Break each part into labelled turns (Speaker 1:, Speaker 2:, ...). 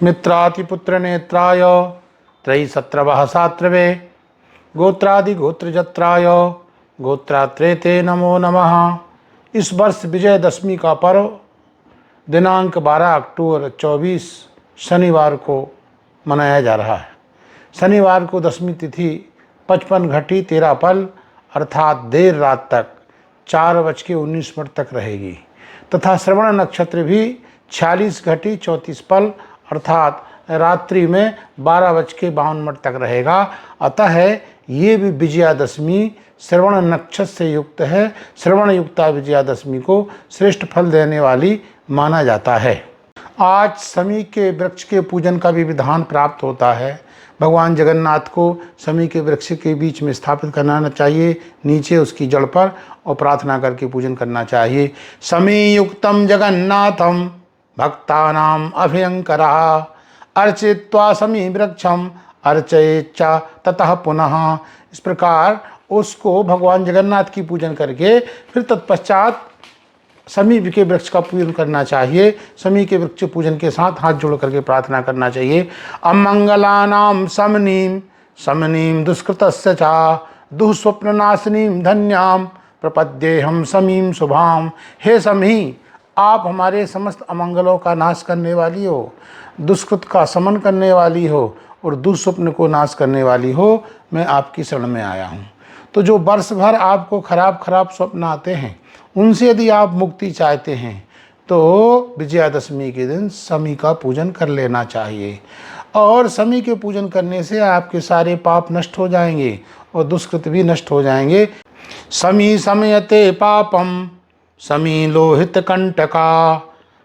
Speaker 1: मित्रातिपुत्र नेत्राय त्रयी सत्रवः सात्रवे गोत्रादि गोत्रजत्राय गोत्रात्रे ते नमो नमः। इस वर्ष विजयदशमी का पर्व दिनांक 12 अक्टूबर 24 शनिवार को मनाया जा रहा है। शनिवार को दशमी तिथि 55 घटी 13 पल अर्थात देर रात तक 4:19 तक रहेगी तथा श्रवण नक्षत्र भी 46 घटी 34 पल अर्थात रात्रि में 12:52 तक रहेगा। अतः ये भी विजयादशमी श्रवण नक्षत्र से युक्त है। श्रवण युक्ता विजयादशमी को श्रेष्ठ फल देने वाली माना जाता है। आज शमी के वृक्ष के पूजन का भी विधान प्राप्त होता है। भगवान जगन्नाथ को शमी के वृक्ष के बीच में स्थापित करना चाहिए, नीचे उसकी जड़ पर, और प्रार्थना करके पूजन करना चाहिए। शमी युक्तम जगन्नाथम भक्तानाम अभयंकरा अर्चित्वा शमी वृक्षम अर्चयेच्चा ततः पुनः। इस प्रकार उसको भगवान जगन्नाथ की पूजन करके फिर तत्पश्चात शमी के वृक्ष का पूजन करना चाहिए। शमी के वृक्ष पूजन के साथ हाथ जोड़ करके प्रार्थना करना चाहिए। अमंगलानाम समनीम समनीम दुष्कृतस्य चा दुःस्वप्ननाशिनीम धन्याम प्रपद्येहम शमीम शुभाम। हे शमी, आप हमारे समस्त अमंगलों का नाश करने वाली हो, दुष्कृत का समन करने वाली हो और दुःस्वप्न को नाश करने वाली हो। मैं आपकी शरण में आया हूँ। तो जो वर्ष भर आपको खराब स्वप्न आते हैं, उनसे यदि आप मुक्ति चाहते हैं तो विजयादशमी के दिन शमी का पूजन कर लेना चाहिए। और शमी के पूजन करने से आपके सारे पाप नष्ट हो जाएंगे और दुष्कृत भी नष्ट हो जाएंगे। शमी शमयते पापम शमी लोहित कंटका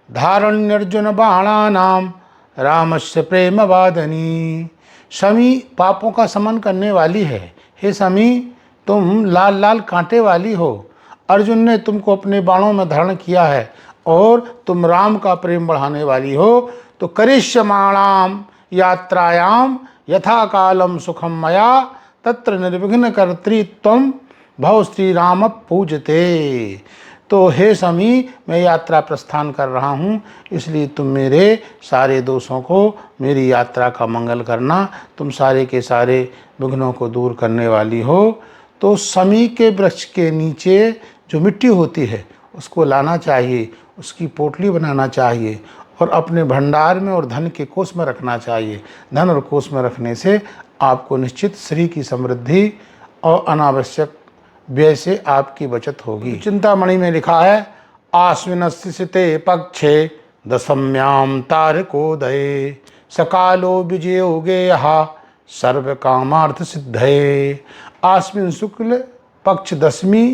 Speaker 1: धारण्यर्जुन बाणानाम रामस्य प्रेम वादनी। शमी पापों का समन करने वाली है। हे शमी, तुम लाल लाल कांटे वाली हो। अर्जुन ने तुमको अपने बाणों में धारण किया है और तुम राम का प्रेम बढ़ाने वाली हो। तो करिष्यमाणाम यात्रायाम यथा कालम सुखम मया तत्र निर्विघ्न कर्त्री त्वं भव श्री राम पूजते। तो हे शमी, मैं यात्रा प्रस्थान कर रहा हूँ, इसलिए तुम मेरे सारे दोषों को, मेरी यात्रा का मंगल करना। तुम सारे के सारे विघ्नों को दूर करने वाली हो। तो शमी के वृक्ष के नीचे जो मिट्टी होती है उसको लाना चाहिए, उसकी पोटली बनाना चाहिए और अपने भंडार में और धन के कोष में रखना चाहिए। धन और कोष में रखने से आपको निश्चित श्री की समृद्धि और अनावश्यक व्यय से आपकी बचत होगी। चिंतामणि में लिखा है, आश्विनस्यते पक्षे दशम्याम तारकोदये सकालो विजयो गेयः सर्व कामार्थ सिद्धये। आश्विन शुक्ल पक्ष दशमी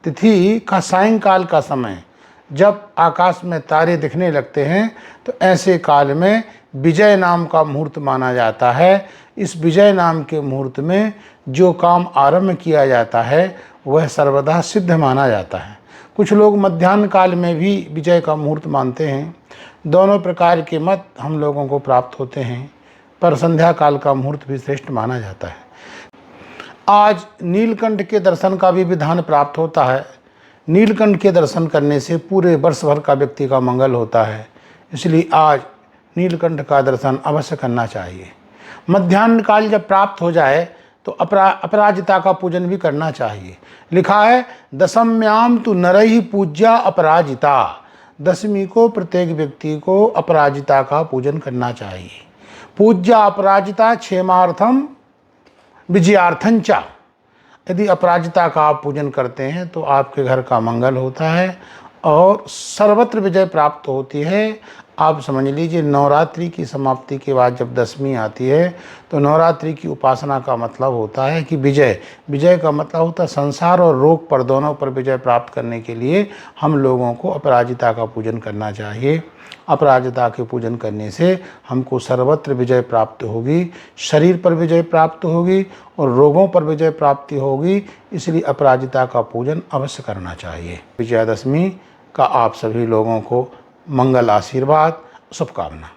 Speaker 1: तिथि का सायंकाल का समय जब आकाश में तारे दिखने लगते हैं तो ऐसे काल में विजय नाम का मुहूर्त माना जाता है। इस विजय नाम के मुहूर्त में जो काम आरंभ किया जाता है वह सर्वदा सिद्ध माना जाता है। कुछ लोग मध्याह्न काल में भी विजय का मुहूर्त मानते हैं। दोनों प्रकार के मत हम लोगों को प्राप्त होते हैं, पर संध्या काल का मुहूर्त भी श्रेष्ठ माना जाता है। आज नीलकंठ के दर्शन का भी विधान प्राप्त होता है। नीलकंठ के दर्शन करने से पूरे वर्ष भर का व्यक्ति का मंगल होता है, इसलिए आज नीलकंठ का दर्शन अवश्य करना चाहिए। मध्याह्न काल जब प्राप्त हो जाए तो अपराजिता का पूजन भी करना चाहिए। लिखा है, दशम्याम तु नरैः पूज्या अपराजिता। दशमी को प्रत्येक व्यक्ति को अपराजिता का पूजन करना चाहिए। पूज्या अपराजिता क्षेमार्थम विजयार्थंचा। यदि अपराजिता का आप पूजन करते हैं तो आपके घर का मंगल होता है और सर्वत्र विजय प्राप्त होती है। आप समझ लीजिए, नवरात्रि की समाप्ति के बाद जब दशमी आती है तो नवरात्रि की उपासना का मतलब होता है कि विजय का मतलब होता है संसार और रोग पर, दोनों पर विजय प्राप्त करने के लिए हम लोगों को अपराजिता का पूजन करना चाहिए। अपराजिता के पूजन करने से हमको सर्वत्र विजय प्राप्त होगी, शरीर पर विजय प्राप्त होगी और रोगों पर विजय प्राप्ति होगी। इसलिए अपराजिता का पूजन अवश्य करना चाहिए। विजयादशमी का आप सभी लोगों को मंगल आशीर्वाद, शुभकामना।